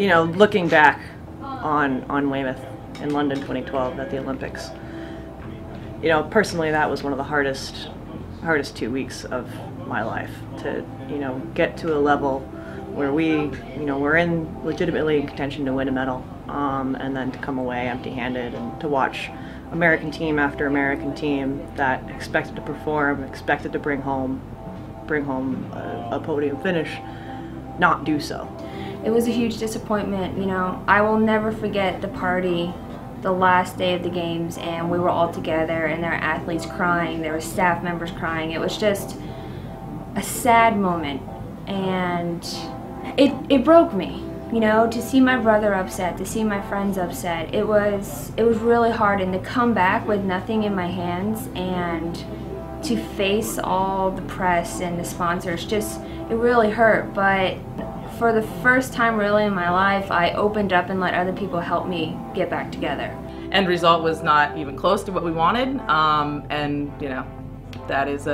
You know, looking back on Weymouth in London 2012 at the Olympics, you know, personally that was one of the hardest 2 weeks of my life to, you know, get to a level where we're legitimately in contention to win a medal, and then to come away empty-handed and to watch American team after American team that expected to perform, expected to bring home a podium finish, not do so. It was a huge disappointment. You know, I will never forget the party the last day of the games, and we were all together and there were athletes crying, there were staff members crying. It was just a sad moment, and it broke me. You know, to see my brother upset, to see my friends upset, it was really hard, and to come back with nothing in my hands and to face all the press and the sponsors, it really hurt. But for the first time really in my life, I opened up and let other people help me get back together. End result was not even close to what we wanted, and you know, that is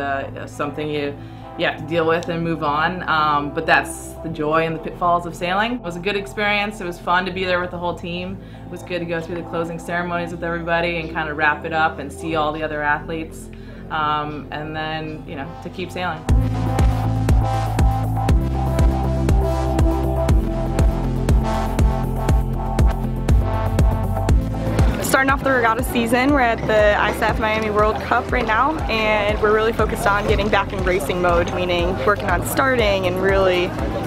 something you have to deal with and move on, but that's the joy and the pitfalls of sailing. It was a good experience. It was fun to be there with the whole team. It was good to go through the closing ceremonies with everybody and kind of wrap it up and see all the other athletes, and then, you know, to keep sailing. Starting off the regatta season, we're at the ISAF Miami World Cup right now, and we're really focused on getting back in racing mode, meaning working on starting and really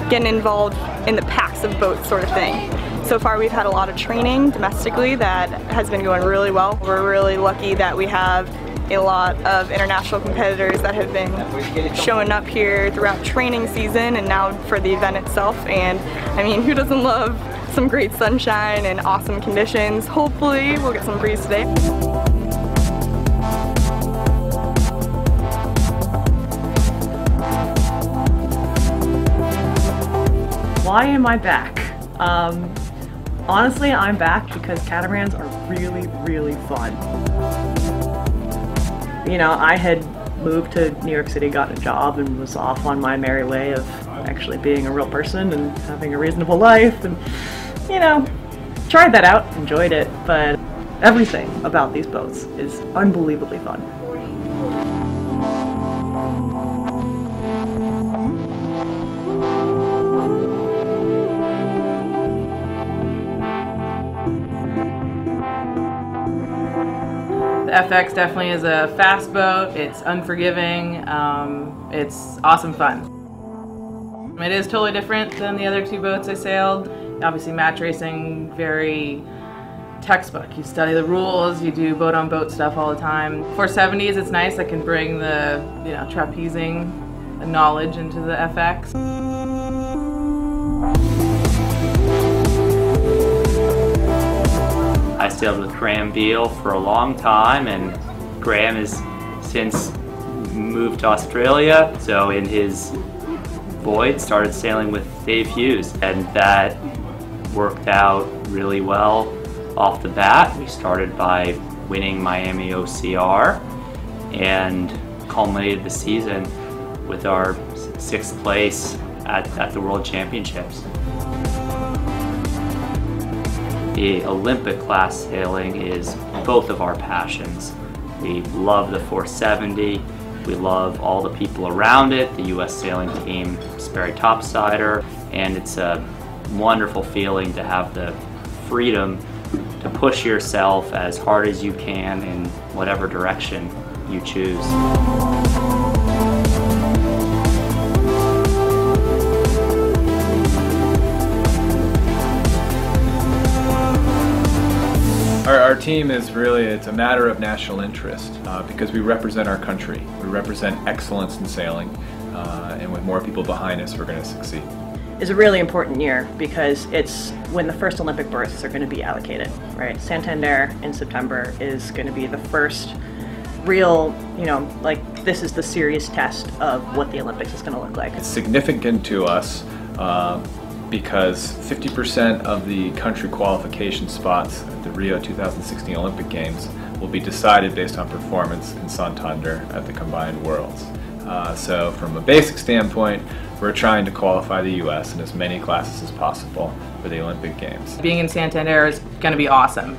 getting involved in the packs of boats sort of thing. So far we've had a lot of training domestically that has been going really well. We're really lucky that we have a lot of international competitors that have been showing up here throughout training season and now for the event itself. And I mean, who doesn't love some great sunshine and awesome conditions? Hopefully we'll get some breeze today. Why am I back? Honestly, I'm back because catamarans are really, really fun. You know, I had moved to New York City, got a job, and was off on my merry way of actually being a real person and having a reasonable life, and, you know, tried that out, enjoyed it, but everything about these boats is unbelievably fun. The FX definitely is a fast boat. It's unforgiving. It's awesome fun. It is totally different than the other two boats I sailed. Obviously, match racing, very textbook. You study the rules, you do boat-on-boat stuff all the time. 470s, it's nice. I can bring the, you know, trapezing knowledge into the FX. I sailed with Graham Beale for a long time, and Graham has since moved to Australia. So in his void, started sailing with Dave Hughes, and that worked out really well off the bat. We started by winning Miami OCR and culminated the season with our 6th place at the World Championships. The Olympic class sailing is both of our passions. We love the 470, we love all the people around it, the U.S. sailing team, Sperry topsider, and it's a wonderful feeling to have the freedom to push yourself as hard as you can in whatever direction you choose. Our team is really, it's a matter of national interest because we represent our country. We represent excellence in sailing, and with more people behind us, we're going to succeed. It's a really important year because it's when the first Olympic berths are going to be allocated, right? Santander in September is going to be the first real, you know, like this is the serious test of what the Olympics is going to look like. It's significant to us because 50% of the country qualification spots at the Rio 2016 Olympic Games will be decided based on performance in Santander at the Combined Worlds. So from a basic standpoint, we're trying to qualify the U.S. in as many classes as possible for the Olympic Games. Being in Santander is going to be awesome.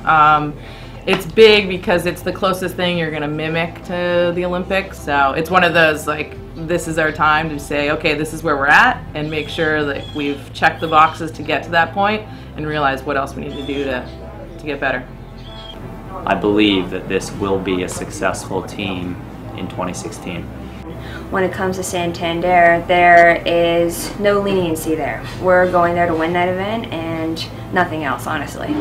It's big because it's the closest thing you're going to mimic to the Olympics, so it's one of those, like, this is our time to say, okay, this is where we're at, and make sure that we've checked the boxes to get to that point and realize what else we need to do to get better. I believe that this will be a successful team in 2016. When it comes to Santander, there is no leniency there. We're going there to win that event and nothing else, honestly.